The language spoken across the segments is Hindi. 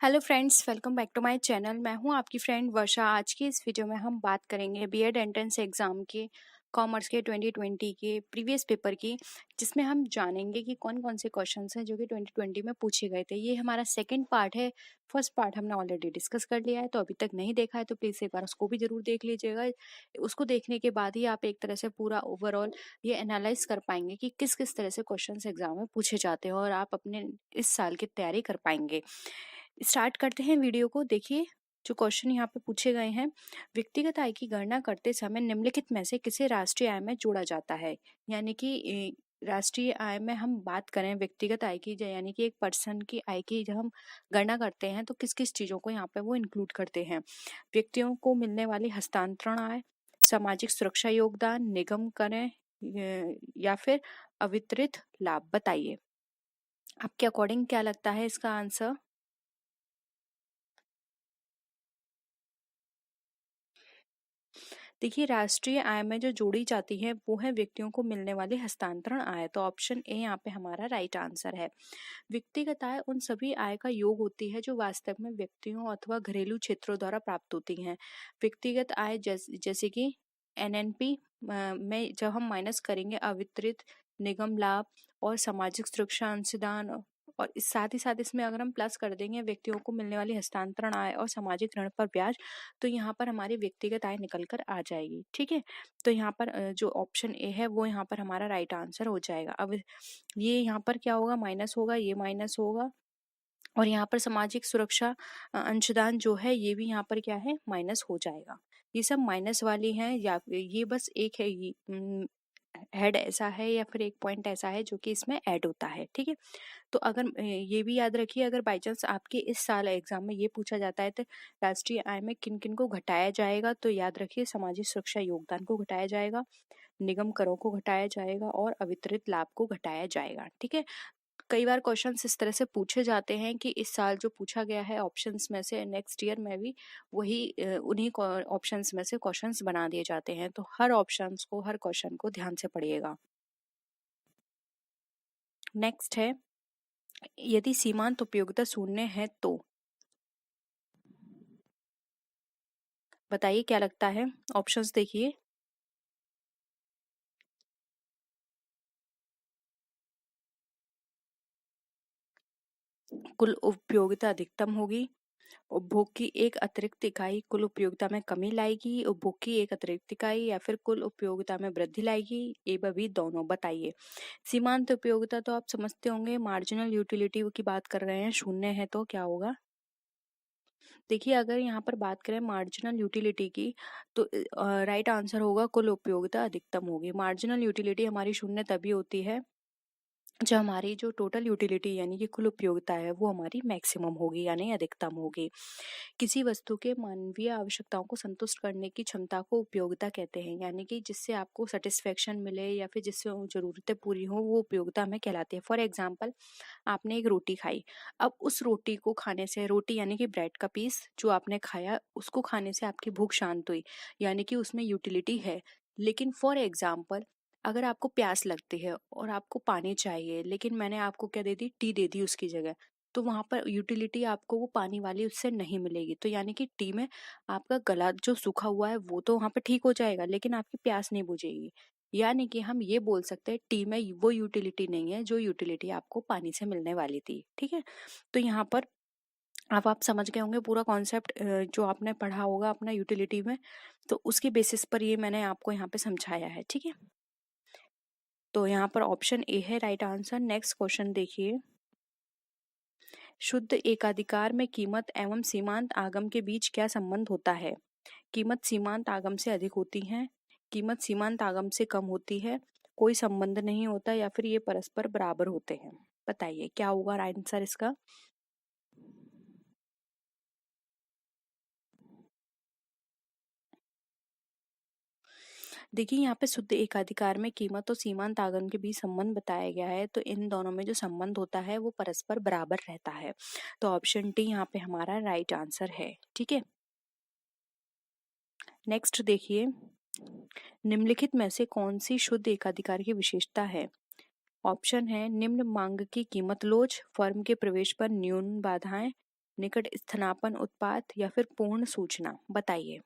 Hello friends, welcome back to my channel. मैं हूं आपकी फ्रेंड वर्षा। आज की इस वीडियो में हम बात करेंगे बीएड एंट्रेंस एग्ज़ाम के कॉमर्स के 2020 के प्रीवियस पेपर की, जिसमें हम जानेंगे कि कौन कौन से क्वेश्चंस हैं जो कि 2020 में पूछे गए थे। ये हमारा सेकंड पार्ट है। फर्स्ट पार्ट हमने ऑलरेडी डिस्कस कर लिया है, तो अभी तक नहीं देखा है तो प्लीज़ एक बार उसको भी ज़रूर देख लीजिएगा। उसको देखने के बाद ही आप एक तरह से पूरा ओवरऑल ये एनालाइज कर पाएंगे कि किस किस तरह से क्वेश्चंस एग्जाम में पूछे जाते हैं और आप अपने इस साल की तैयारी कर पाएंगे। स्टार्ट करते हैं वीडियो को। देखिए, जो क्वेश्चन यहाँ पे पूछे गए हैं, व्यक्तिगत आय की गणना करते समय निम्नलिखित में से किसे राष्ट्रीय आय में जोड़ा जाता है। यानी कि राष्ट्रीय आय में हम बात करें व्यक्तिगत आय की, यानी कि एक पर्सन की आय की जब हम गणना करते हैं तो किस किस चीज़ों को यहाँ पे वो इंक्लूड करते हैं। व्यक्तियों को मिलने वाली हस्तांतरण आय, सामाजिक सुरक्षा योगदान, निगम करें या फिर अवितरित लाभ। बताइए आपके अकॉर्डिंग क्या लगता है इसका आंसर। देखिए, राष्ट्रीय आय में जो जोड़ी जाती है वो है व्यक्तियों को मिलने वाली हस्तांतरण आय। तो ऑप्शन ए यहाँ पे हमारा राइट आंसर है। व्यक्तिगत आय उन सभी आय का योग होती है जो वास्तव में व्यक्तियों अथवा घरेलू क्षेत्रों द्वारा प्राप्त होती हैं। व्यक्तिगत आय जैसे कि एनएनपी में जब हम माइनस करेंगे अवितरित निगम लाभ और सामाजिक सुरक्षा अंशदान, और इस साथ ही साथ इसमें अगर हम प्लस कर देंगे व्यक्तियों को मिलने वाली हस्तांतरण आय और सामाजिक ऋण पर ब्याज, तो यहाँ पर हमारी व्यक्तिगत आय निकल कर आ जाएगी। ठीक है, तो यहाँ पर जो ऑप्शन ए है वो यहाँ पर हमारा राइट आंसर हो जाएगा। अब ये यहाँ पर क्या होगा, माइनस होगा, ये माइनस होगा, और यहाँ पर सामाजिक सुरक्षा अंशदान जो है ये भी यहाँ पर क्या है, माइनस हो जाएगा। ये सब माइनस वाली हैं, या ये बस एक है, ये हेड ऐसा है या फिर एक पॉइंट ऐसा है जो कि इसमें ऐड होता है। ठीक है, तो अगर ये भी याद रखिए, अगर बाई चांस आपके इस साल एग्जाम में ये पूछा जाता है तो राष्ट्रीय आय में किन किन को घटाया जाएगा, तो याद रखिए सामाजिक सुरक्षा योगदान को घटाया जाएगा, निगम करों को घटाया जाएगा और अवितरित लाभ को घटाया जाएगा। ठीक है, कई बार क्वेश्चंस इस तरह से पूछे जाते हैं कि इस साल जो पूछा गया है ऑप्शंस में से नेक्स्ट ईयर में भी वही उन्हीं ऑप्शंस में से क्वेश्चंस बना दिए जाते हैं। तो हर ऑप्शंस को, हर क्वेश्चन को ध्यान से पढ़िएगा। नेक्स्ट है, यदि सीमांत उपयोगिता शून्य है तो बताइए क्या लगता है। ऑप्शंस देखिए, कुल उपयोगिता अधिकतम होगी, उपभोग की एक अतिरिक्त इकाई कुल उपयोगिता में कमी लाएगी, उपभोग की एक अतिरिक्त इकाई या फिर कुल उपयोगिता में वृद्धि लाएगी, ए व बी दोनों। बताइए। सीमांत उपयोगिता तो आप समझते होंगे, मार्जिनल यूटिलिटी की बात कर रहे हैं, शून्य है तो क्या होगा। देखिए, अगर यहाँ पर बात करें मार्जिनल यूटिलिटी की, तो राइट आंसर होगा कुल उपयोगिता अधिकतम होगी। मार्जिनल यूटिलिटी हमारी शून्य तभी होती है जो हमारी जो टोटल यूटिलिटी यानी कि कुल उपयोगिता है वो हमारी मैक्सिमम होगी यानी अधिकतम होगी। किसी वस्तु के मानवीय आवश्यकताओं को संतुष्ट करने की क्षमता को उपयोगिता कहते हैं, यानी कि जिससे आपको सेटिस्फेक्शन मिले या फिर जिससे वो जरूरतें पूरी हो वो उपयोगिता में कहलाती है। फॉर एग्जाम्पल, आपने एक रोटी खाई, अब उस रोटी को खाने से, रोटी यानी कि ब्रेड का पीस जो आपने खाया, उसको खाने से आपकी भूख शांत हुई, यानी कि उसमें यूटिलिटी है। लेकिन फॉर एग्जाम्पल, अगर आपको प्यास लगती है और आपको पानी चाहिए, लेकिन मैंने आपको क्या दे दी, टी दे दी उसकी जगह, तो वहां पर यूटिलिटी आपको वो पानी वाली उससे नहीं मिलेगी। तो यानी कि टी में आपका गला जो सूखा हुआ है वो तो वहां पर ठीक हो जाएगा, लेकिन आपकी प्यास नहीं बुझेगी। यानी कि हम ये बोल सकते हैं टी में वो यूटिलिटी नहीं है जो यूटिलिटी आपको पानी से मिलने वाली थी। ठीक है, तो यहाँ पर अब आप समझ गए होंगे पूरा कॉन्सेप्ट जो आपने पढ़ा होगा अपना यूटिलिटी में, तो उसके बेसिस पर ये मैंने आपको यहाँ पे समझाया है। ठीक है, तो यहाँ पर ऑप्शन ए है राइट आंसर। नेक्स्ट क्वेश्चन देखिए, शुद्ध एकाधिकार में कीमत एवं सीमांत आगम के बीच क्या संबंध होता है। कीमत सीमांत आगम से अधिक होती है, कीमत सीमांत आगम से कम होती है, कोई संबंध नहीं होता, या फिर ये परस्पर बराबर होते हैं। बताइए क्या होगा आंसर इसका। देखिए, यहाँ पे शुद्ध एकाधिकार में कीमत और सीमांत आगम के बीच संबंध बताया गया है, तो इन दोनों में जो संबंध होता है वो परस्पर बराबर रहता है। तो ऑप्शन डी यहाँ पे हमारा राइट आंसर है। ठीक है, नेक्स्ट देखिए, निम्नलिखित में से कौन सी शुद्ध एकाधिकार की विशेषता है। ऑप्शन है, निम्न मांग की कीमत लोच, फर्म के प्रवेश पर न्यून बाधाएं, निकट स्थानापन्न उत्पाद या फिर पूर्ण सूचना? बताइए।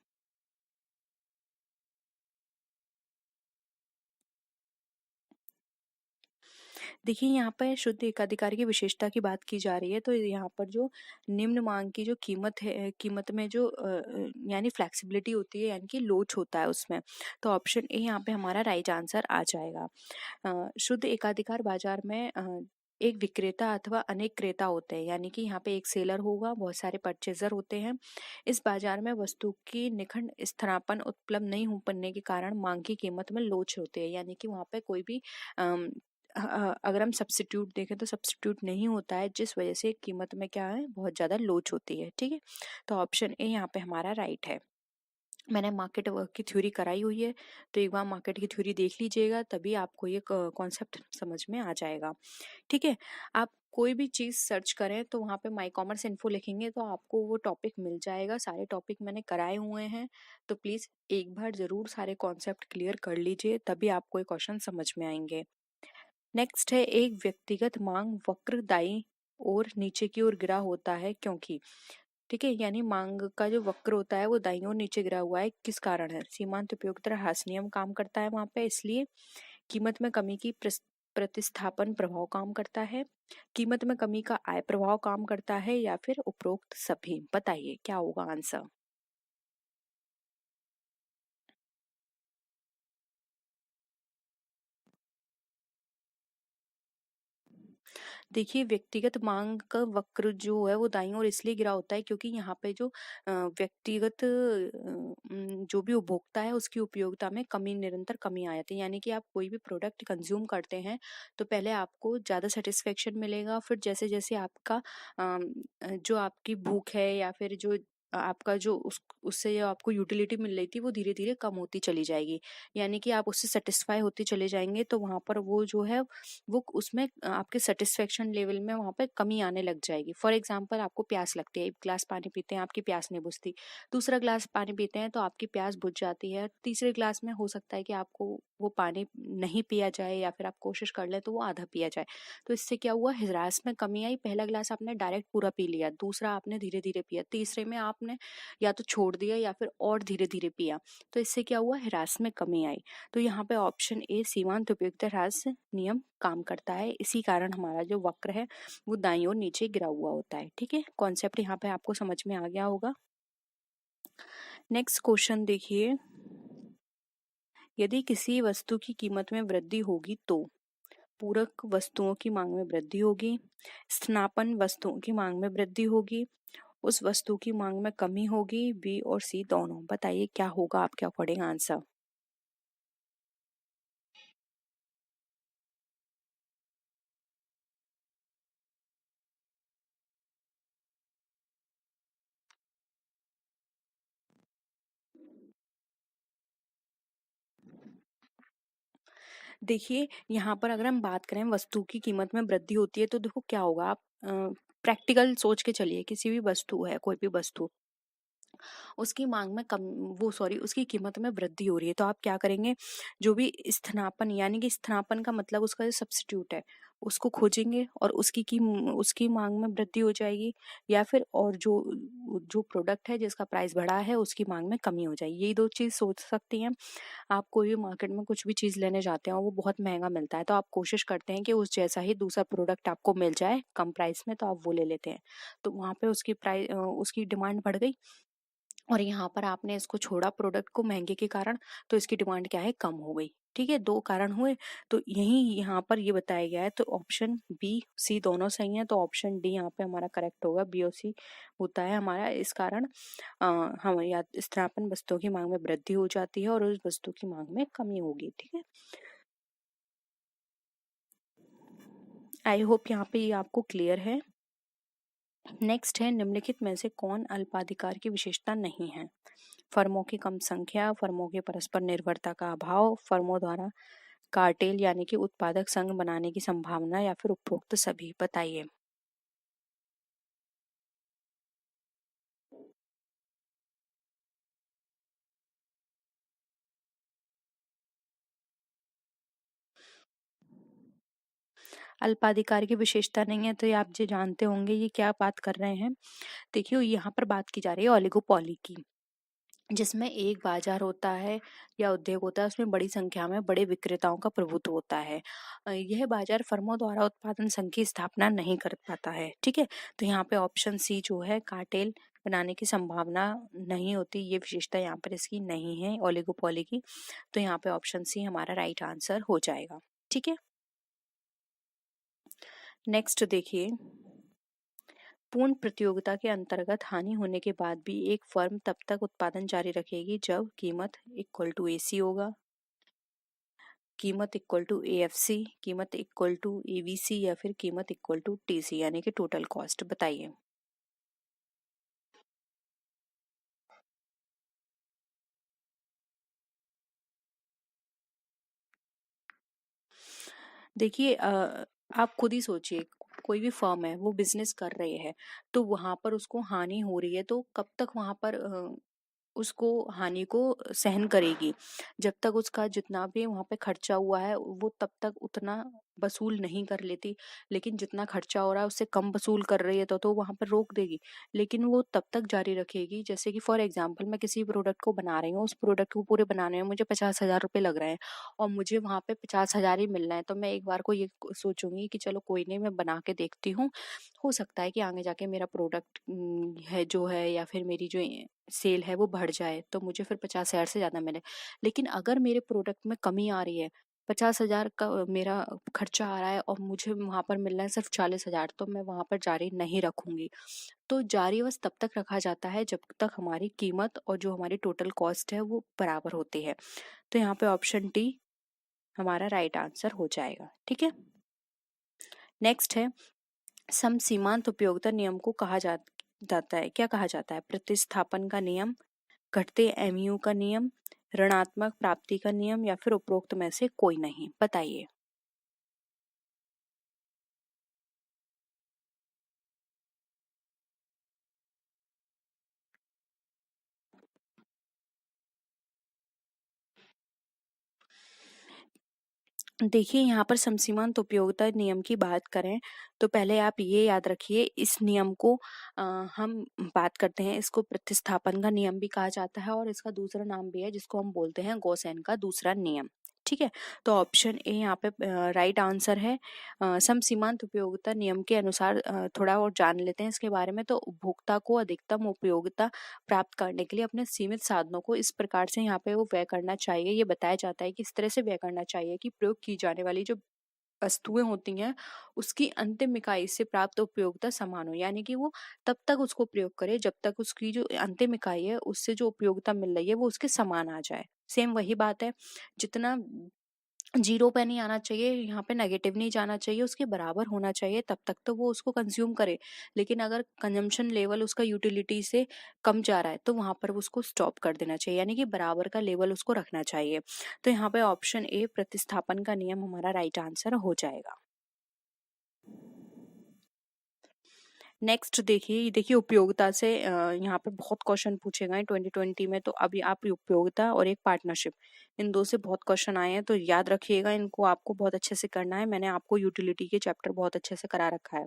देखिए, यहाँ पर शुद्ध एकाधिकार की विशेषता की बात की जा रही है, तो यहाँ पर जो निम्न मांग की जो कीमत है, कीमत में जो यानी फ्लेक्सिबिलिटी होती है, यानी कि लोच होता है उसमें, तो ऑप्शन ए यहाँ पे हमारा राइट आंसर आ जाएगा। शुद्ध एकाधिकार बाजार में एक विक्रेता अथवा अनेक क्रेता होते हैं, यानी कि यहाँ पे एक सेलर होगा, बहुत सारे परचेजर होते हैं। इस बाजार में वस्तु की निखंड स्थानापन्न उपलब्ध नहीं हो पाने के कारण मांग की कीमत में लोच होती है, यानी कि वहाँ पे कोई भी अम, अगर हम सब्स्टिट्यूट देखें तो सब्स्टिट्यूट नहीं होता है, जिस वजह से कीमत में क्या है, बहुत ज़्यादा लोच होती है। ठीक है, तो ऑप्शन ए यहाँ पे हमारा राइट है। मैंने मार्केट वर्क की थ्योरी कराई हुई है, तो एक बार मार्केट की थ्योरी देख लीजिएगा, तभी आपको ये कॉन्सेप्ट समझ में आ जाएगा। ठीक है, आप कोई भी चीज़ सर्च करें तो वहाँ पे माई कॉमर्स इन्फो लिखेंगे तो आपको वो टॉपिक मिल जाएगा। सारे टॉपिक मैंने कराए हुए हैं, तो प्लीज़ एक बार ज़रूर सारे कॉन्सेप्ट क्लियर कर लीजिए, तभी आपको ये क्वेश्चन समझ में आएंगे। नेक्स्ट है, एक व्यक्तिगत मांग वक्र दाईं और नीचे की ओर गिरा होता है क्योंकि। ठीक है, यानी मांग का जो वक्र होता है वो दाईं ओर नीचे गिरा हुआ है, किस कारण है? सीमांत उपयोगिता ह्रास नियम काम करता है वहां पे, इसलिए कीमत में कमी की प्रतिस्थापन प्रभाव काम करता है, कीमत में कमी का आय प्रभाव काम करता है, या फिर उपरोक्त सभी? बताइए क्या होगा आंसर। देखिए, व्यक्तिगत मांग का वक्र जो है वो दाईं ओर इसलिए गिरा होता है क्योंकि यहाँ पे जो व्यक्तिगत जो भी उपभोक्ता है उसकी उपयोगिता में कमी, निरंतर कमी आ जाती है। यानी कि आप कोई भी प्रोडक्ट कंज्यूम करते हैं तो पहले आपको ज़्यादा सेटिस्फेक्शन मिलेगा, फिर जैसे जैसे आपका जो आपकी भूख है या फिर जो आपका जो उससे जो आपको यूटिलिटी मिल रही थी वो धीरे धीरे कम होती चली जाएगी। यानी कि आप उससे सेटिस्फाई होते चले जाएंगे, तो वहां पर वो जो है वो उसमें आपके सेटिस्फेक्शन लेवल में वहां पे कमी आने लग जाएगी। फॉर एग्जाम्पल, आपको प्यास लगती है, एक गिलास पानी पीते हैं, आपकी प्यास नहीं बुझती, दूसरा गिलास पानी पीते हैं तो आपकी प्यास बुझ जाती है, तीसरे गिलास में हो सकता है कि आपको वो पानी नहीं पिया जाए, या फिर आप कोशिश कर लें तो वो आधा पिया जाए। तो इससे क्या हुआ, ह्रास में कमी आई। पहला गिलास आपने डायरेक्ट पूरा पी लिया, दूसरा आपने धीरे धीरे पिया, तीसरे में आपने या तो छोड़ दिया या फिर और धीरे धीरे पिया, तो इससे क्या हुआ, ह्रास में कमी आई। तो यहाँ पे ऑप्शन ए सीमांत उपयोगिता ह्रास नियम काम करता है, इसी कारण हमारा जो वक्र है वो दाईं ओर नीचे गिरा हुआ होता है। ठीक है, कॉन्सेप्ट यहाँ पे आपको समझ में आ गया होगा। नेक्स्ट क्वेश्चन देखिए, यदि किसी वस्तु की कीमत में वृद्धि होगी तो पूरक वस्तुओं की मांग में वृद्धि होगी, स्थानापन्न वस्तुओं की मांग में वृद्धि होगी, उस वस्तु की मांग में कमी होगी, बी और सी दोनों? बताइए क्या होगा आपके अकॉर्डिंग आंसर। देखिए, यहाँ पर अगर हम बात करें वस्तु की कीमत में वृद्धि होती है तो देखो क्या होगा, आप प्रैक्टिकल सोच के चलिए, किसी भी वस्तु है, कोई भी वस्तु, उसकी मांग में कम, वो सॉरी उसकी कीमत में वृद्धि हो रही है, तो आप क्या करेंगे, जो भी स्थानापन, यानी कि स्थानापन का मतलब उसका जो सब्स्टिट्यूट है उसको खोजेंगे और उसकी मांग में वृद्धि हो जाएगी, या फिर और जो जो प्रोडक्ट है जिसका प्राइस बढ़ा है उसकी मांग में कमी हो जाएगी। यही दो चीज सोच सकती हैं। आप कोई भी मार्केट में कुछ भी चीज लेने जाते हैं और वो बहुत महंगा मिलता है, तो आप कोशिश करते हैं कि उस जैसा ही दूसरा प्रोडक्ट आपको मिल जाए कम प्राइस में, तो आप वो ले लेते हैं। तो वहां पे उसकी प्राइस, उसकी डिमांड बढ़ गई, और यहाँ पर आपने इसको छोड़ा प्रोडक्ट को महंगे के कारण, तो इसकी डिमांड क्या है, कम हो गई। ठीक है, दो कारण हुए, तो यही यहाँ पर ये बताया गया है, तो ऑप्शन बी सी दोनों सही है, तो ऑप्शन डी यहाँ पे हमारा करेक्ट होगा, बी और सी होता है हमारा। इस कारण हम या स्थानापन्न वस्तुओं की मांग में वृद्धि हो जाती है और उस वस्तु की मांग में कमी होगी। ठीक है, आई होप यहाँ पे ये आपको क्लियर है। नेक्स्ट है, निम्नलिखित में से कौन अल्पाधिकार की विशेषता नहीं है? फर्मों की कम संख्या, फर्मों की परस्पर निर्भरता का अभाव, फर्मों द्वारा कार्टेल यानी कि उत्पादक संघ बनाने की संभावना, या फिर उपरोक्त सभी? बताइए। अल्पाधिकार की विशेषता नहीं है, तो ये आप जो जानते होंगे ये क्या बात कर रहे हैं। देखिए यहाँ पर बात की जा रही है ओलिगोपोली की, जिसमें एक बाजार होता है या उद्योग होता है, उसमें बड़ी संख्या में बड़े विक्रेताओं का प्रभुत्व होता है। यह बाजार फर्मों द्वारा उत्पादन संघ की स्थापना नहीं कर पाता है। ठीक है, तो यहाँ पे ऑप्शन सी जो है, कार्टेल बनाने की संभावना नहीं होती, ये विशेषता यहाँ पर इसकी नहीं है ओलिगोपोली की। तो यहाँ पे ऑप्शन सी हमारा राइट आंसर हो जाएगा। ठीक है, नेक्स्ट देखिए, पूर्ण प्रतियोगिता के अंतर्गत हानि होने के बाद भी एक फर्म तब तक उत्पादन जारी रखेगी जब कीमत इक्वल टू एसी होगा, कीमत इक्वल टू एएफसी, कीमत इक्वल टू एवीसी, या फिर कीमत इक्वल टू टीसी यानी कि टोटल कॉस्ट। बताइए। देखिए आप खुद ही सोचिए, कोई भी फर्म है वो बिजनेस कर रही है, तो वहां पर उसको हानि हो रही है, तो कब तक वहां पर उसको हानि को सहन करेगी। जब तक उसका जितना भी वहां पे खर्चा हुआ है वो तब तक उतना वसूल नहीं कर लेती, लेकिन जितना खर्चा हो रहा है उससे कम वसूल कर रही है तो वहां पर रोक देगी, लेकिन वो तब तक जारी रखेगी। जैसे कि फॉर एग्जांपल मैं किसी प्रोडक्ट को बना रही हूँ, उस प्रोडक्ट को पूरे बनाने में मुझे 50,000 रुपये लग रहे हैं और मुझे वहां पे 50,000 ही मिलना है, तो मैं एक बार को ये सोचूंगी कि चलो कोई नहीं, मैं बना के देखती हूँ, हो सकता है कि आगे जाके मेरा प्रोडक्ट है जो है, या फिर मेरी जो सेल है वो बढ़ जाए, तो मुझे फिर 50,000 से ज्यादा मिले। लेकिन अगर मेरे प्रोडक्ट में कमी आ रही है, 50,000 का मेरा खर्चा आ रहा है और मुझे वहां पर मिल रहा है सिर्फ 40,000, तो मैं वहां पर जारी नहीं रखूंगी। तो जारी बस तब तक रखा जाता है जब तक हमारी कीमत और जो हमारी टोटल कॉस्ट है वो बराबर होती है। तो यहाँ पे ऑप्शन डी हमारा राइट आंसर हो जाएगा। ठीक है, नेक्स्ट है, समसीमांत उपयोगिता नियम को जाता है, क्या कहा जाता है? प्रतिस्थापन का नियम, घटते एमयू का नियम, ऋणात्मक प्राप्ति का नियम, या फिर उपरोक्त में से कोई नहीं। बताइए। देखिए यहाँ पर समसीमांत उपयोगिता नियम की बात करें तो पहले आप ये याद रखिए, इस नियम को हम बात करते हैं, इसको प्रतिस्थापन का नियम भी कहा जाता है और इसका दूसरा नाम भी है जिसको हम बोलते हैं गॉसेन का दूसरा नियम। ठीक है, तो ऑप्शन ए यहाँ पे राइट आंसर है। समसीमांत उपयोगिता नियम के अनुसार थोड़ा और जान लेते हैं इसके बारे में। तो उपभोक्ता को अधिकतम उपयोगिता प्राप्त करने के लिए अपने सीमित साधनों को इस प्रकार से यहाँ पे वो व्यय करना चाहिए। ये बताया जाता है कि इस तरह से व्यय करना चाहिए कि प्रयोग की जाने वाली जो वस्तुएं होती हैं उसकी अंतिम इकाई से प्राप्त उपयोगिता समान हो, यानी कि वो तब तक उसको प्रयोग करे जब तक उसकी जो अंतिम इकाई है उससे जो उपयोगिता मिल रही है वो उसके समान आ जाए। सेम वही बात है, जितना जीरो पे नहीं आना चाहिए, यहाँ पे नेगेटिव नहीं जाना चाहिए, उसके बराबर होना चाहिए, तब तक तो वो उसको कंज्यूम करे। लेकिन अगर कंजम्पशन लेवल उसका यूटिलिटी से कम जा रहा है तो वहां पर उसको स्टॉप कर देना चाहिए, यानी कि बराबर का लेवल उसको रखना चाहिए। तो यहाँ पे ऑप्शन ए प्रतिस्थापन का नियम हमारा राइट आंसर हो जाएगा। नेक्स्ट देखिए, देखिए उपयोगिता से यहाँ पे बहुत क्वेश्चन पूछे गए 2020 में, तो अभी आप उपयोगिता और एक पार्टनरशिप, इन दो से बहुत क्वेश्चन आए हैं, तो याद रखिएगा इनको, आपको बहुत अच्छे से करना है। मैंने आपको यूटिलिटी के चैप्टर बहुत अच्छे से करा रखा है।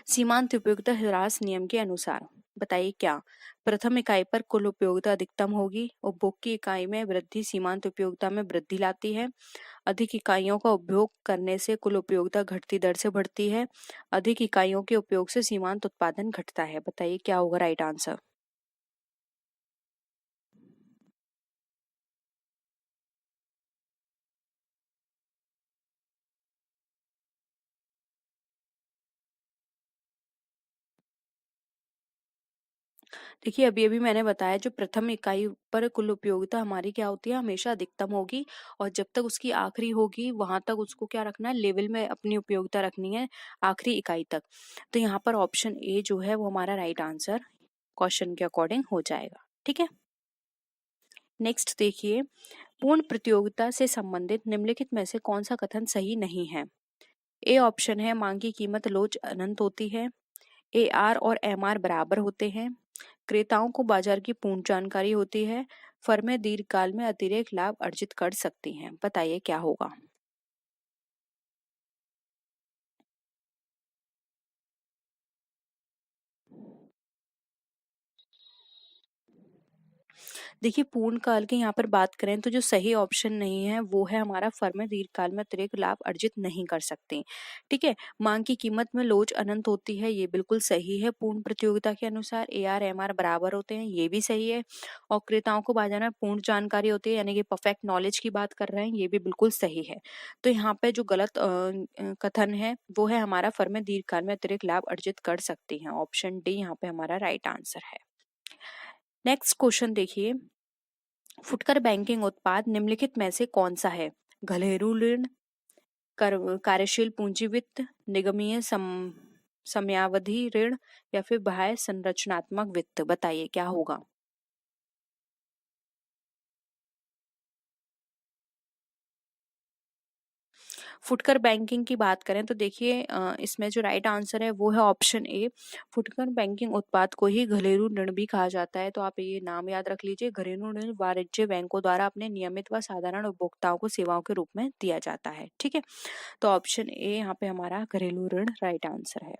सीमांत उपयोगिता ह्रास नियम के अनुसार बताइए क्या प्रथम इकाई पर कुल उपयोगिता अधिकतम होगी, उपभोग की इकाई में वृद्धि सीमांत उपयोगिता में वृद्धि लाती है, अधिक इकाइयों का उपभोग करने से कुल उपयोगिता घटती दर से बढ़ती है, अधिक इकाइयों के उपयोग से सीमांत उत्पादन घटता है। बताइए क्या होगा राइट आंसर। देखिए अभी अभी मैंने बताया, जो प्रथम इकाई पर कुल उपयोगिता हमारी क्या होती है, हमेशा अधिकतम होगी, और जब तक उसकी आखिरी होगी वहां तक उसको क्या रखना है, लेवल में अपनी उपयोगिता रखनी है आखिरी इकाई तक। तो यहाँ पर ऑप्शन ए जो है वो हमारा राइट आंसर क्वेश्चन के अकॉर्डिंग हो जाएगा। ठीक है, नेक्स्ट देखिए, पूर्ण प्रतियोगिता से संबंधित निम्नलिखित में से कौन सा कथन सही नहीं है? ए ऑप्शन है, मांग की कीमत रोज अनंत होती है, ए आर और एम आर बराबर होते हैं, क्रेताओं को बाजार की पूर्ण जानकारी होती है, फर्में दीर्घकाल में अतिरिक्त लाभ अर्जित कर सकती हैं। बताइए क्या होगा। देखिए पूर्णकाल की यहाँ पर बात करें तो जो सही ऑप्शन नहीं है वो है हमारा फर्में दीर्घकाल में अतिरिक्त लाभ अर्जित नहीं कर सकती। ठीक है, मांग की कीमत में लोच अनंत होती है, ये बिल्कुल सही है। पूर्ण प्रतियोगिता के अनुसार AR MR बराबर होते हैं, ये भी सही है। और क्रेताओं को बाजार में पूर्ण जानकारी होती है, यानी कि परफेक्ट नॉलेज की बात कर रहे हैं, ये भी बिल्कुल सही है। तो यहाँ पे जो गलत कथन है वो है हमारा फर्में दीर्घकाल में अतिरिक्त लाभ अर्जित कर सकती हैं। ऑप्शन डी यहाँ पे हमारा राइट आंसर है। नेक्स्ट क्वेश्चन देखिए, फुटकर बैंकिंग उत्पाद निम्नलिखित में से कौन सा है? घरेलू ऋण, कार्यशील पूंजी वित्त, निगमीय समयावधि ऋण या फिर बाह्य संरचनात्मक वित्त? बताइए क्या होगा। फुटकर बैंकिंग की बात करें तो देखिए इसमें जो राइट आंसर है वो है ऑप्शन ए। फुटकर बैंकिंग उत्पाद को ही घरेलू ऋण भी कहा जाता है, तो आप ये नाम याद रख लीजिए। घरेलू ऋण वाणिज्य बैंकों द्वारा अपने नियमित व साधारण उपभोक्ताओं को सेवाओं के रूप में दिया जाता है। ठीक है, तो ऑप्शन ए यहाँ पे हमारा घरेलू ऋण राइट आंसर है।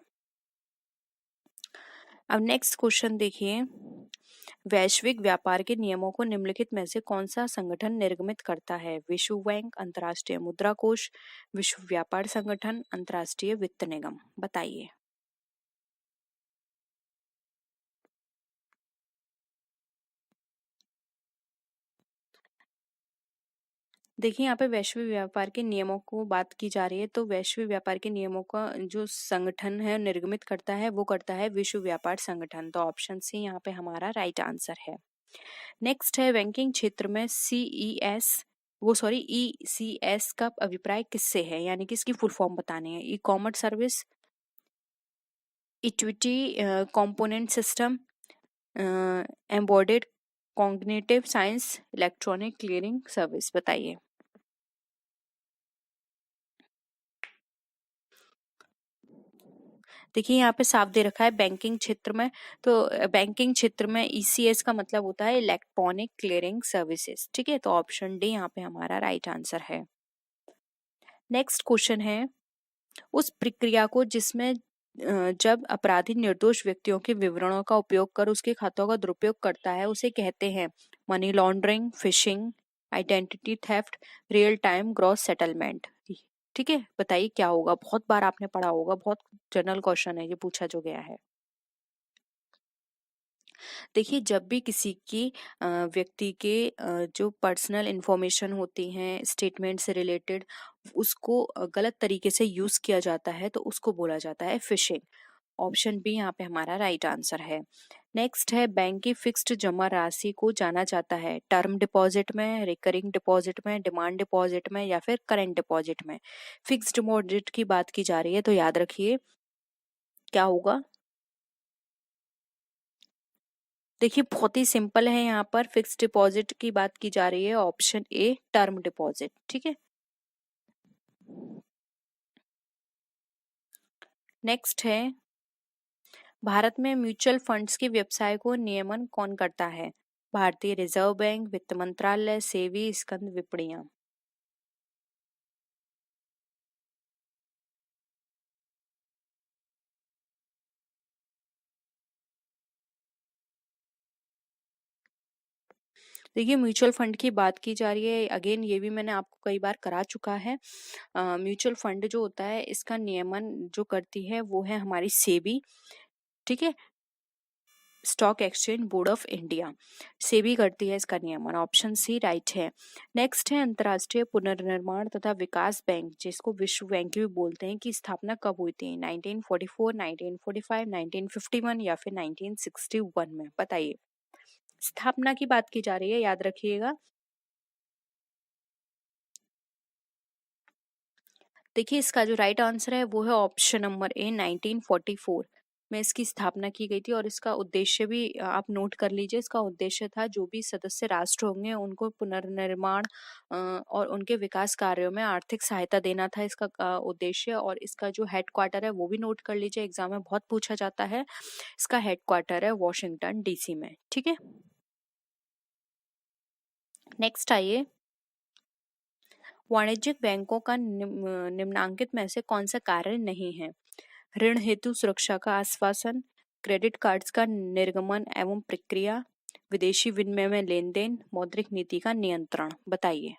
अब नेक्स्ट क्वेश्चन देखिए, वैश्विक व्यापार के नियमों को निम्नलिखित में से कौन सा संगठन निर्गमित करता है? विश्व बैंक, अंतर्राष्ट्रीय मुद्रा कोष, विश्व व्यापार संगठन, अंतर्राष्ट्रीय वित्त निगम? बताइए। देखिए यहाँ पे वैश्विक व्यापार के नियमों को बात की जा रही है, तो वैश्विक व्यापार के नियमों का जो संगठन है निर्गमित करता है वो करता है विश्व व्यापार संगठन। तो ऑप्शन सी यहाँ पे हमारा राइट आंसर है। नेक्स्ट है, बैंकिंग क्षेत्र में ECS का अभिप्राय किससे है, यानी कि इसकी फुल फॉर्म बतानी है। E commerce service, equity component system, embedded cognitive science, electronic clearing service? बताइए। देखिए यहाँ पे साफ दे रखा है बैंकिंग क्षेत्र में, तो बैंकिंग क्षेत्र में ECS का मतलब होता है इलेक्ट्रॉनिक क्लियरिंग सर्विसेज। ठीक है, तो ऑप्शन डी यहाँ पे हमारा राइट आंसर है। नेक्स्ट क्वेश्चन है, उस प्रक्रिया को जिसमें जब अपराधी निर्दोष व्यक्तियों के विवरणों का उपयोग कर उसके खातों का दुरुपयोग करता है उसे कहते हैं money laundering, fishing, identity theft, real time gross settlement? ठीक है, बताइए क्या होगा। बहुत बार आपने पढ़ा होगा, बहुत जनरल क्वेश्चन है ये, पूछा जो गया है। देखिए जब भी किसी की व्यक्ति के जो पर्सनल इंफॉर्मेशन होती हैं स्टेटमेंट से रिलेटेड, उसको गलत तरीके से यूज किया जाता है तो उसको बोला जाता है फिशिंग। ऑप्शन बी यहाँ पे हमारा राइट आंसर है। नेक्स्ट है, बैंक की फिक्स्ड जमा राशि को जाना जाता है टर्म डिपॉजिट में, रिकरिंग डिपॉजिट में, डिमांड डिपॉजिट में या फिर करेंट डिपॉजिट में? फिक्स्ड डिपॉजिट की बात की जा रही है, तो याद रखिए क्या होगा। देखिए बहुत ही सिंपल है, यहाँ पर फिक्स्ड डिपॉजिट की बात की जा रही है, ऑप्शन ए टर्म डिपॉजिट। ठीक है, नेक्स्ट है, भारत में म्यूचुअल फंड्स के व्यवसाय को नियमन कौन करता है? भारतीय रिजर्व बैंक, वित्त मंत्रालय, सेबी, स्कंद विपणियां? देखिए म्यूचुअल फंड की बात की जा रही है, अगेन ये भी मैंने आपको कई बार करा चुका है। म्यूचुअल फंड जो होता है इसका नियमन जो करती है वो है हमारी सेबी। ठीक है, stock exchange board of India, SEBI करती है इसका नियमन। ऑप्शन सी राइट है। नेक्स्ट है, अंतर्राष्ट्रीय पुनर्निर्माण तथा विकास बैंक जिसको विश्व बैंक भी बोलते हैं, की स्थापना कब हुई थी? 1944, 1945, 1951 या फिर 1961 में? बताइए। स्थापना की बात की जा रही है, याद रखिएगा। देखिए इसका जो राइट आंसर है वो है ऑप्शन नंबर ए 1944 में इसकी स्थापना की गई थी। और इसका उद्देश्य भी आप नोट कर लीजिए, इसका उद्देश्य था जो भी सदस्य राष्ट्र होंगे उनको पुनर्निर्माण और उनके विकास कार्यों में आर्थिक सहायता देना था इसका उद्देश्य। और इसका जो हेडक्वार्टर है वो भी नोट कर लीजिए, एग्जाम में बहुत पूछा जाता है। इसका हेडक्वार्टर है वॉशिंगटन DC में। ठीक है, नेक्स्ट आइए, वाणिज्यिक बैंकों का निम्नांकित में से कौन सा कार्य नहीं है? ऋण हेतु सुरक्षा का आश्वासन, क्रेडिट कार्ड्स का निर्गमन एवं प्रक्रिया, विदेशी विनिमय में लेन देन, मौद्रिक नीति का नियंत्रण। बताइए।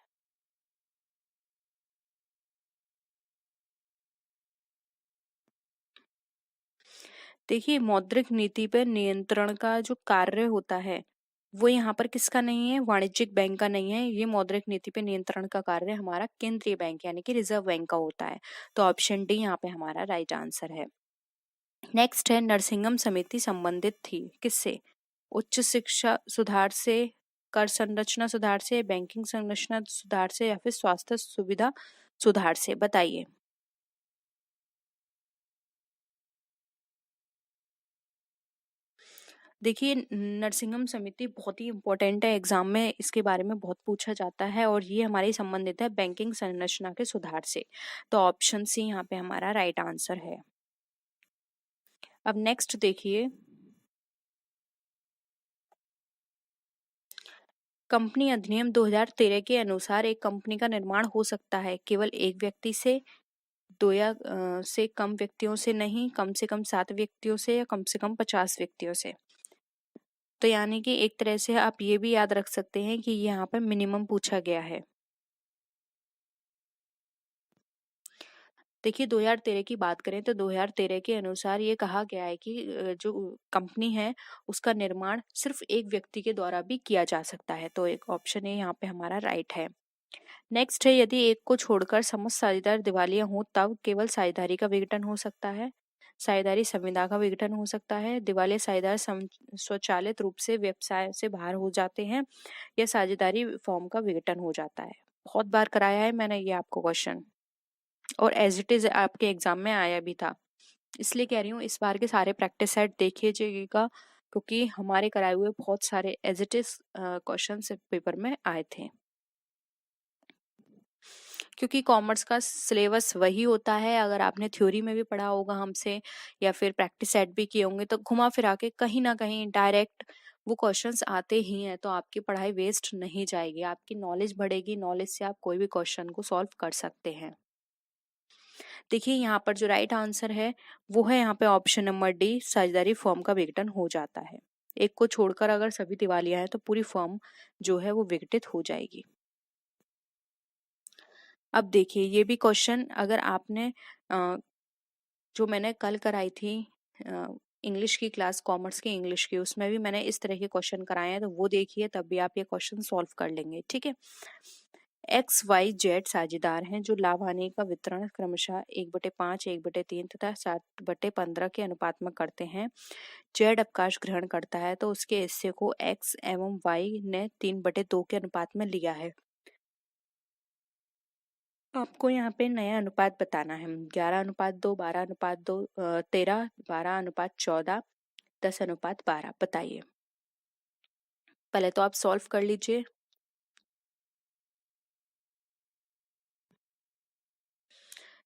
देखिए, मौद्रिक नीति पर नियंत्रण का जो कार्य होता है वो यहाँ पर किसका नहीं है, वाणिज्यिक बैंक का नहीं है। ये मौद्रिक नीति पे नियंत्रण का कार्य हमारा केंद्रीय बैंक यानी कि रिजर्व बैंक का होता है। तो ऑप्शन डी यहाँ पे हमारा राइट आंसर है। नेक्स्ट है, नरसिंहम समिति संबंधित थी किससे? उच्च शिक्षा सुधार से, कर संरचना सुधार से, बैंकिंग संरचना सुधार से, या फिर स्वास्थ्य सुविधा सुधार से। बताइए। देखिए, नरसिंहम समिति बहुत ही इम्पोर्टेंट है, एग्जाम में इसके बारे में बहुत पूछा जाता है और ये हमारी संबंधित है बैंकिंग संरचना के सुधार से। तो ऑप्शन सी यहाँ पे हमारा राइट आंसर है। अब नेक्स्ट देखिए, कंपनी अधिनियम 2013 के अनुसार एक कंपनी का निर्माण हो सकता है केवल एक व्यक्ति से, दो या से कम व्यक्तियों से नहीं, कम से कम 7 व्यक्तियों से, या कम से कम 50 व्यक्तियों से। तो यानी कि एक तरह से आप ये भी याद रख सकते हैं कि यहाँ पे मिनिमम पूछा गया है। देखिए, 2013 की बात करें तो 2013 के अनुसार ये कहा गया है कि जो कंपनी है उसका निर्माण सिर्फ एक व्यक्ति के द्वारा भी किया जा सकता है। तो एक ऑप्शन ए यहाँ पे हमारा राइट है। नेक्स्ट है, यदि एक को छोड़कर समस्त साझेदार दिवालिया हो तब केवल साझेदारी का विघटन हो सकता है, साझेदारी संविदा का विघटन हो सकता है, दिवालिया साझेदार स्वचालित रूप से व्यवसाय से बाहर हो जाते हैं, या साझेदारी फॉर्म का विघटन हो जाता है। बहुत बार कराया है मैंने ये आपको क्वेश्चन, और एज इट इज आपके एग्जाम में आया भी था, इसलिए कह रही हूँ इस बार के सारे प्रैक्टिस सेट देखिएगा, क्योंकि हमारे कराए हुए बहुत सारे as it is question paper में आए थे। क्योंकि कॉमर्स का सिलेबस वही होता है, अगर आपने थ्योरी में भी पढ़ा होगा हमसे या फिर प्रैक्टिस सेट भी किए होंगे तो घुमा फिरा के कहीं ना कहीं डायरेक्ट वो क्वेश्चंस आते ही हैं। तो आपकी पढ़ाई वेस्ट नहीं जाएगी, आपकी नॉलेज बढ़ेगी, नॉलेज से आप कोई भी क्वेश्चन को सॉल्व कर सकते हैं। देखिए, यहाँ पर जो राइट आंसर है वो है यहाँ पे ऑप्शन नंबर डी, साझेदारी फर्म का विघटन हो जाता है। एक को छोड़कर अगर सभी दिवालिया है तो पूरी फर्म जो है वो विघटित हो जाएगी। अब देखिए, ये भी क्वेश्चन अगर आपने जो मैंने कल कराई थी इंग्लिश की क्लास, कॉमर्स की इंग्लिश की, उसमें भी मैंने इस तरह के क्वेश्चन कराए हैं, तो वो देखिए तब भी आप ये क्वेश्चन सॉल्व कर लेंगे। ठीक है। XYZ साझेदार हैं जो लाभ हानि का वितरण क्रमशः 1/5, 1/3 तथा 7/15 के अनुपात में करते हैं। Z अवकाश ग्रहण करता है तो उसके हिस्से को X एवं Y ने 3/2 के अनुपात में लिया है। आपको यहाँ पे नया अनुपात बताना है। 11:2, 12:2, 13, 12:14, 10:12। बताइए। पहले तो आप सॉल्व कर लीजिए।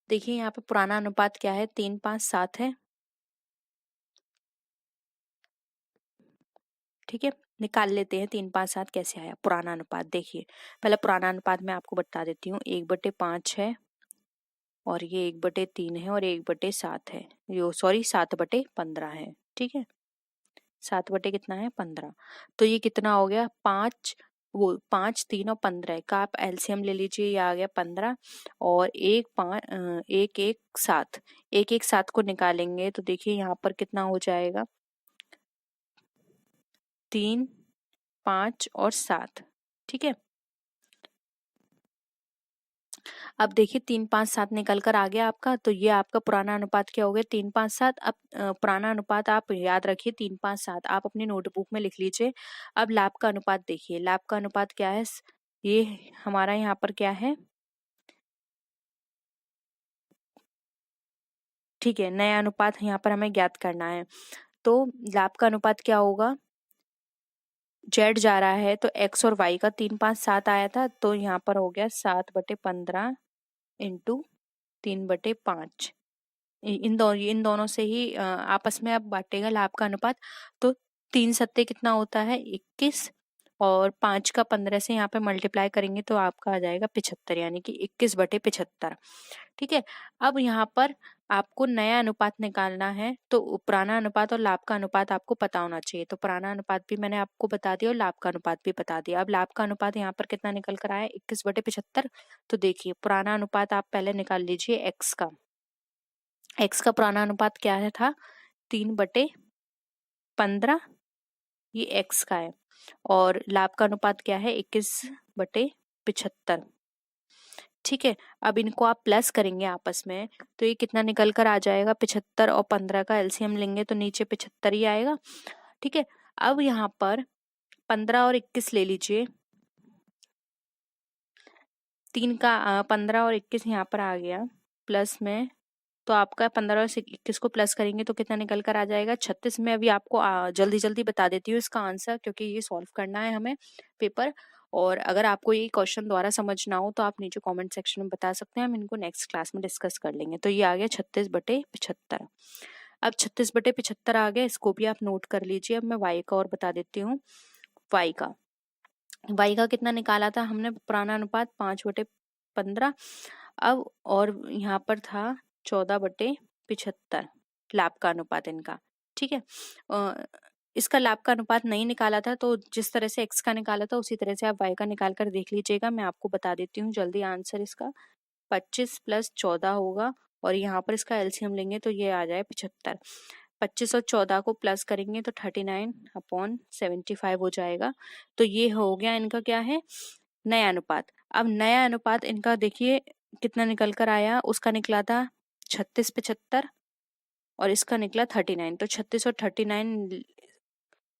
देखिए, यहाँ पे पुराना अनुपात क्या है, 3:5:7 है। ठीक है, निकाल लेते हैं 3:5:7 कैसे आया पुराना अनुपात। देखिए, पहले पुराना अनुपात मैं आपको बता देती हूँ। 1/5 है और ये 1/3 है और 1/7 है, यो सॉरी 7/15 है। ठीक है, 7 बटे कितना है, 15। तो ये कितना हो गया, 5, वो 5, 3 और 15 का आप एलसीएम ले लीजिए, ये आ गया 15। और 1, 1, 7 को निकालेंगे तो देखिए यहाँ पर कितना हो जाएगा, 3, 5 और 7। ठीक है, अब देखिए 3, 5, 7 निकल कर आ गया आपका, तो ये आपका पुराना अनुपात क्या हो गया, 3:5:7। अब पुराना अनुपात आप याद रखिए 3:5:7, आप अपनी नोटबुक में लिख लीजिए। अब लाभ का अनुपात देखिए, लाभ का अनुपात क्या है, ये हमारा यहाँ पर क्या है, ठीक है, नया अनुपात यहाँ पर हमें ज्ञात करना है। तो लाभ का अनुपात क्या होगा, जेड जा रहा है तो एक्स और वाई का 3:5:7 आया था, तो यहाँ पर हो गया 7/15 इंटू 3/5। इन दोनों से ही आपस में अब बांटेगा लाभ का अनुपात। तो 3 सत्ते कितना होता है, 21, और 5 का 15 से यहाँ पे मल्टीप्लाई करेंगे तो आपका आ जाएगा 75, यानी कि 21/75। ठीक है। अब यहाँ पर आपको नया अनुपात निकालना है, तो पुराना अनुपात और लाभ का अनुपात आपको पता होना चाहिए। तो पुराना अनुपात भी मैंने आपको बता दिया और लाभ का अनुपात भी बता दिया। अब लाभ का अनुपात यहाँ पर कितना निकल कर आया, 21/75। तो देखिए पुराना अनुपात आप पहले निकाल लीजिए एक्स का। एक्स का पुराना अनुपात क्या है था, 3/15, ये एक्स का है। और लाभ का अनुपात क्या है, 21/75। ठीक है। अब इनको आप प्लस करेंगे आपस में, तो ये कितना निकल कर आ जाएगा, 75 और 15 का एलसीएम लेंगे तो नीचे 75 ही आएगा। ठीक है। अब यहाँ पर 15 और 21 ले लीजिए, 15 और 21 यहाँ पर आ गया प्लस में, तो आपका 15 और 21 को प्लस करेंगे तो कितना निकल कर आ जाएगा, 36। में अभी आपको जल्दी जल्दी बता देती हूँ इसका आंसर, क्योंकि ये सॉल्व करना है हमें पेपर। और अगर आपको ये क्वेश्चन दोबारा समझ ना हो तो आप नीचे कमेंट सेक्शन में बता सकते हैं, हम इनको नेक्स्ट क्लास में डिस्कस कर लेंगे। तो ये आ गया 36/75। अब 36/75 आ गया, इसको भी आप नोट कर लीजिए। अब मैं y का और बता देती हूँ। y का कितना निकाला था हमने, पुराना अनुपात 5/15। अब और यहाँ पर था 14/75 लाभ का अनुपात इनका। ठीक है। इसका लाभ का अनुपात नहीं निकाला था, तो जिस तरह से x का निकाला था उसी तरह से आप y का निकाल कर देख लीजिएगा। मैं आपको बता देती हूँ जल्दी आंसर इसका। 25 + 14 होगा, और यहाँ पर इसका एलसीएम लेंगे तो ये आ जाए 75। 25 और 14 को प्लस करेंगे तो 39/75 हो जाएगा। तो ये हो गया इनका क्या है, नया अनुपात। अब नया अनुपात इनका देखिए कितना निकल कर आया, उसका निकला था 36/75 और इसका निकला 39। तो 36 और 39,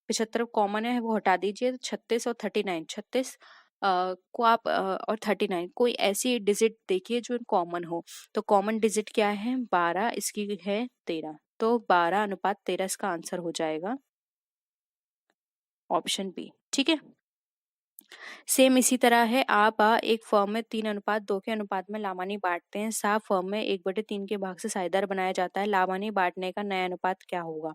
75 कॉमन है वो हटा दीजिए, तो 36 और 39, 36 को आप और 39 कोई ऐसी डिजिट देखिए जो कॉमन हो। तो कॉमन डिजिट क्या है, 12, इसकी है 13, तो 12/13 इसका आंसर हो जाएगा, ऑप्शन बी। ठीक है। सेम इसी तरह है, आप एक फर्म में 3:2 के अनुपात में लाभानी बांटते हैं, साफ फर्म में 1/3 के भाग से साझेदार बनाया जाता है, लाभानी बांटने का नया अनुपात क्या होगा।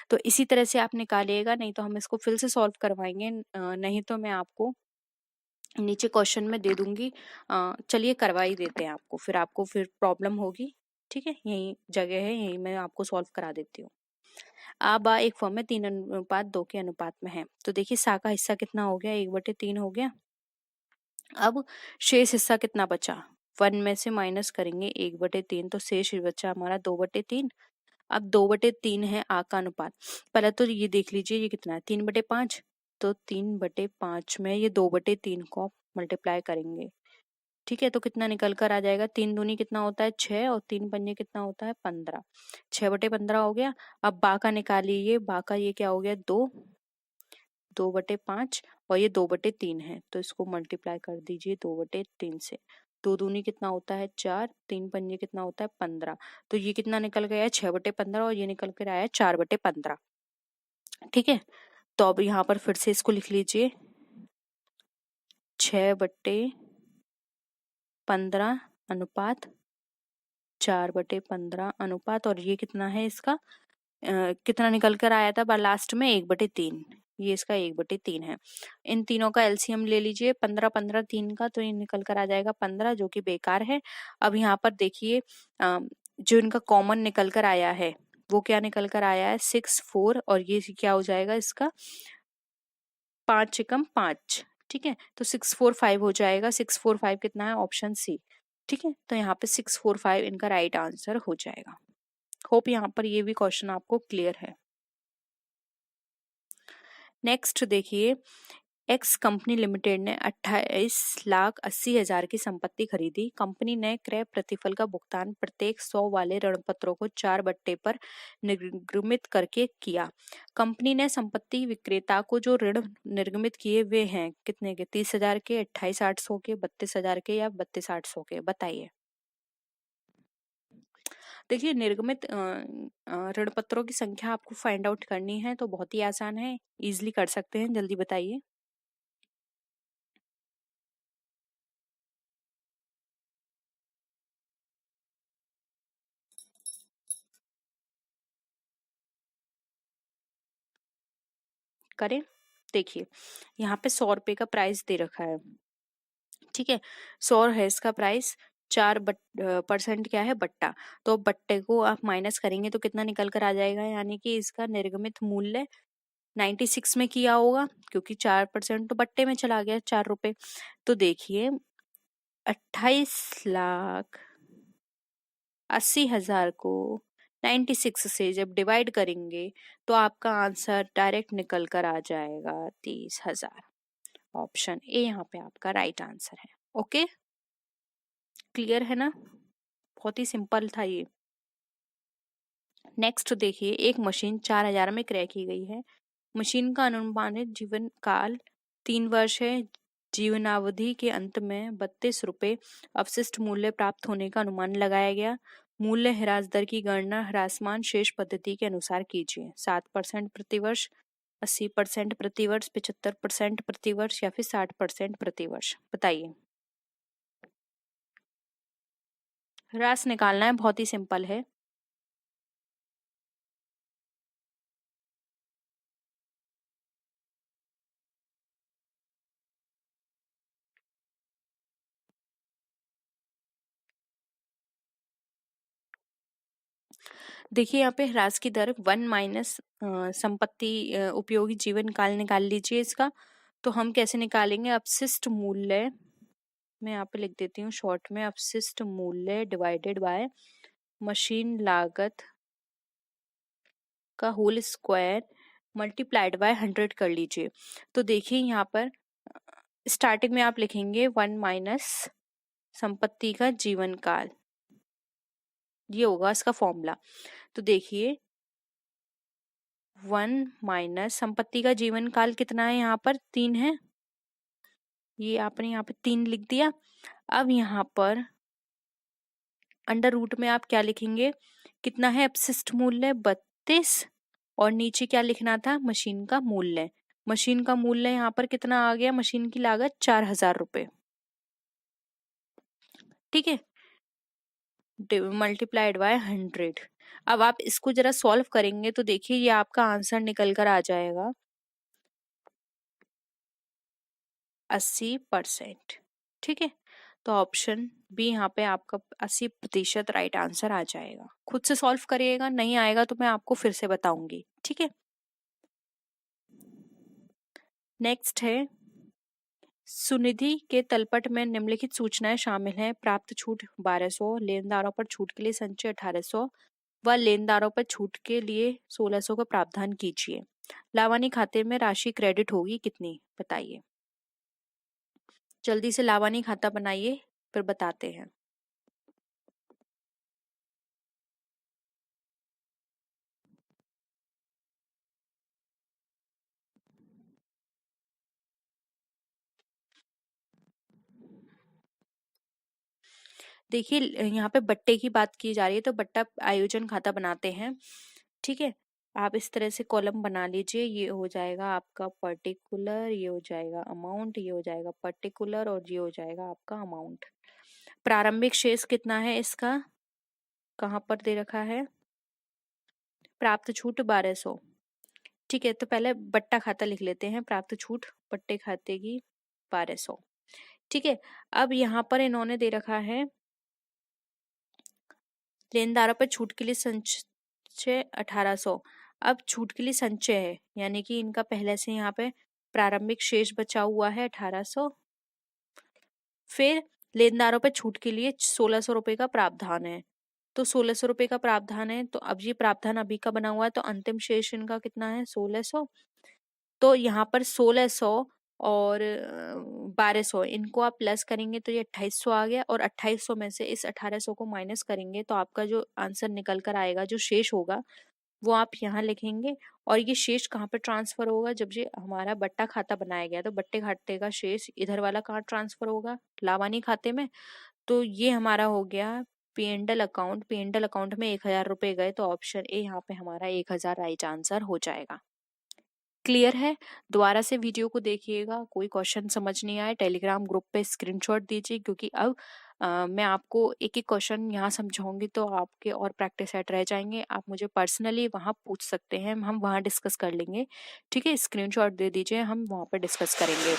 तो इसी तरह से आप निकालिएगा, नहीं तो हम इसको फिर से सॉल्व करवाएंगे, नहीं तो मैं आपको नीचे क्वेश्चन में दे दूंगी। चलिए करवा ही देते हैं आपको, फिर आपको फिर प्रॉब्लम होगी। ठीक है, यही जगह है, यही मैं आपको सॉल्व करा देती हूँ। अब एक फॉर्म में 3:2 के अनुपात में है, तो देखिए सा का हिस्सा कितना हो गया, 1/3 हो गया। अब शेष हिस्सा कितना बचा, 1 में से माइनस करेंगे 1/3, तो शेष बचा हमारा 2/3। अब 2/3 है आ का अनुपात। पहले तो ये देख लीजिए ये कितना है, 3/5। तो 3/5 में ये 2/3 को मल्टीप्लाई करेंगे। ठीक है, तो कितना निकल कर आ जाएगा, 3 दूनी कितना होता है 6 और 3 पंजे कितना होता है 15, 6/15 हो गया। अब बा का निकालिए, बा का ये क्या हो गया 2/5, और ये 2/3 है, तो इसको मल्टीप्लाई कर दीजिए 2/3 से। 2 दूनी कितना होता है 4, 3 पंजे कितना होता है 15, तो ये कितना निकल गया है 6/15, और ये निकल कर आया 4/15। ठीक है, तो अब यहाँ पर फिर से इसको लिख लीजिए, 6/15 अनुपात 4/15 अनुपात, और ये कितना है इसका कितना निकल कर आया था लास्ट में 1/3, ये इसका 1/3 है। इन तीनों का एलसीएम ले लीजिए, 15 15 3 का, तो ये निकल कर आ जाएगा 15, जो कि बेकार है। अब यहाँ पर देखिए जो इनका कॉमन निकल कर आया है वो क्या निकल कर आया है 6 4, और ये क्या हो जाएगा इसका 5 एकम 5। ठीक है, तो 6 4 5 हो जाएगा, 6 4 5 कितना है, ऑप्शन सी। ठीक है, तो यहाँ पे 6 4 5 इनका राइट आंसर हो जाएगा। होप यहाँ पर ये भी क्वेश्चन आपको क्लियर है। नेक्स्ट देखिए, एक्स कंपनी लिमिटेड ने 28,80,000 की संपत्ति खरीदी। कंपनी ने क्रय प्रतिफल का भुगतान प्रत्येक 100 वाले ऋण पत्रों को 4 बट्टे पर निर्गमित करके किया। कंपनी ने संपत्ति विक्रेता को जो ऋण निर्गमित किए वे हैं कितने के, 30,000 के, 28,800 के, 32,000 के या 32,800 के, बताइए। देखिए निर्गमित ऋण पत्रों की संख्या आपको फाइंड आउट करनी है, तो बहुत ही आसान है, इजिली कर सकते हैं, जल्दी बताइए। करें, देखिए यहाँ पे 100 रुपए का प्राइस दे रखा है, ठीक है। 100 है इसका प्राइस, 4% क्या है, बट्टा। तो बट्टे को आप माइनस करेंगे तो कितना निकल कर आ जाएगा, यानी कि इसका निर्गमित मूल्य 96 में किया होगा, क्योंकि 4% तो बट्टे में चला गया, 4 रुपए। तो देखिए 28,80,000 को 96 से जब डिवाइड करेंगे तो आपका आंसर डायरेक्ट निकल कर आ जाएगा 30,000। ऑप्शन ए यहाँ पे आपका राइट आंसर है। ओके, क्लियर है ना, बहुत ही सिंपल था ये। नेक्स्ट देखिए, एक मशीन 4,000 में क्रय की गई है। मशीन का अनुमानित जीवन काल 3 वर्ष है। जीवनावधि के अंत में 32 रुपए अवशिष्ट मूल्य प्राप्त होने का अनुमान लगाया गया। मूल्य ह्रास दर की गणना ह्रासमान शेष पद्धति के अनुसार कीजिए। 7% प्रतिवर्ष, 80% प्रतिवर्ष, 75% प्रतिवर्ष या फिर 60% प्रतिवर्ष, बताइए। ह्रास निकालना है, बहुत ही सिंपल है। देखिए यहाँ पे ह्रास की दर 1 माइनस संपत्ति उपयोगी जीवन काल निकाल लीजिए इसका। तो हम कैसे निकालेंगे, अपशिष्ट मूल्य, मैं यहाँ पे लिख देती हूँ शॉर्ट में, अपशिष्ट मूल्य डिवाइडेड बाय मशीन लागत का होल स्क्वायर मल्टीप्लाइड बाय 100 कर लीजिए। तो देखिए यहाँ पर स्टार्टिंग में आप लिखेंगे 1 माइनस संपत्ति का जीवन काल, ये होगा इसका फॉर्मूला। तो देखिए 1 माइनस संपत्ति का जीवन काल कितना है, यहाँ पर 3 है, ये आपने यहाँ पे 3 लिख दिया। अब यहाँ पर अंडर रूट में आप क्या लिखेंगे, कितना है अपशिष्ट मूल्य 32, और नीचे क्या लिखना था, मशीन का मूल्य। मशीन का मूल्य यहाँ पर कितना आ गया, मशीन की लागत 4,000 रुपए, ठीक है, मल्टीप्लाइड बाय 100। अब आप इसको जरा सॉल्व करेंगे तो देखिए ये आपका आंसर निकल कर आ जाएगा 80%, ठीक है। तो ऑप्शन बी यहाँ पे आपका 80% राइट आंसर आ जाएगा। खुद से सॉल्व करिएगा, नहीं आएगा तो मैं आपको फिर से बताऊंगी, ठीक है। नेक्स्ट है, सुनिधि के तलपट में निम्नलिखित सूचनाएं शामिल हैं। प्राप्त छूट 1200, लेनदारों पर छूट के लिए संचय 1800 व लेनदारों पर छूट के लिए 1600 का प्रावधान कीजिए। लावानी खाते में राशि क्रेडिट होगी कितनी, बताइए। जल्दी से लावानी खाता बनाइए, फिर बताते हैं। देखिए यहाँ पे बट्टे की बात की जा रही है, तो बट्टा आयोजन खाता बनाते हैं, ठीक है। आप इस तरह से कॉलम बना लीजिए, ये हो जाएगा आपका पर्टिकुलर, ये हो जाएगा अमाउंट, ये हो जाएगा पर्टिकुलर, और ये हो जाएगा आपका अमाउंट। प्रारंभिक शेष कितना है इसका, कहाँ पर दे रखा है, प्राप्त छूट 1200, ठीक है। तो पहले बट्टा खाता लिख लेते हैं, प्राप्त छूट बट्टे खाते की 1200, ठीक है। अब यहाँ पर इन्होंने दे रखा है लेनदारों पर छूट के लिए संचय 1800। अब छूट के लिए संचय है, यानी कि इनका पहले से यहाँ पे प्रारंभिक शेष बचा हुआ है 1800। फिर लेनदारों पर छूट के लिए 1600 रुपए का प्रावधान है, तो 1600 रुपए का प्रावधान है, तो अब ये प्रावधान अभी का बना हुआ है, तो अंतिम शेष इनका कितना है 1600। तो यहाँ पर 1600 और 1200 इनको आप प्लस करेंगे तो ये 2800 आ गया, और 2800 में से इस 1800 को माइनस करेंगे तो आपका जो आंसर निकल कर आएगा, जो शेष होगा वो आप यहाँ लिखेंगे। और ये शेष कहाँ पे ट्रांसफर होगा, जब ये हमारा बट्टा खाता बनाया गया तो बट्टे खाते का शेष इधर वाला कहाँ ट्रांसफर होगा, लावानी खाते में। तो ये हमारा हो गया पी&एल अकाउंट, पी&एल अकाउंट में 1000 रुपए गए, तो ऑप्शन ए यहाँ पे हमारा 1000 राइट आंसर हो जाएगा। क्लियर है, दोबारा से वीडियो को देखिएगा, कोई क्वेश्चन समझ नहीं आए टेलीग्राम ग्रुप पे स्क्रीनशॉट दीजिए, क्योंकि अब मैं आपको एक-एक क्वेश्चन यहाँ समझाऊँगी तो आपके और प्रैक्टिस सेट रह जाएँगे। आप मुझे पर्सनली वहाँ पूछ सकते हैं, हम वहाँ डिस्कस कर लेंगे। ठीक है? स्क्रीनशॉट दे दीजिए, हम वहाँ पे डिस्कस करेंगे।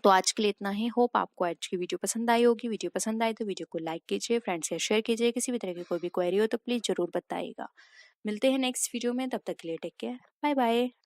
तो आज के लिए इतना ही। होप आपको आज की वीडियो पसंद आई होगी। वीडियो पसंद आई तो वीडियो को लाइक कीजिए, फ्रेंड्स के साथ शेयर कीजिए। किसी भी तरह की कोई भी क्वेरी हो तो प्लीज़ ज़रूर बताइएगा। मिलते हैं नेक्स्ट वीडियो में, तब तक के लिए टेक केयर। Bye bye.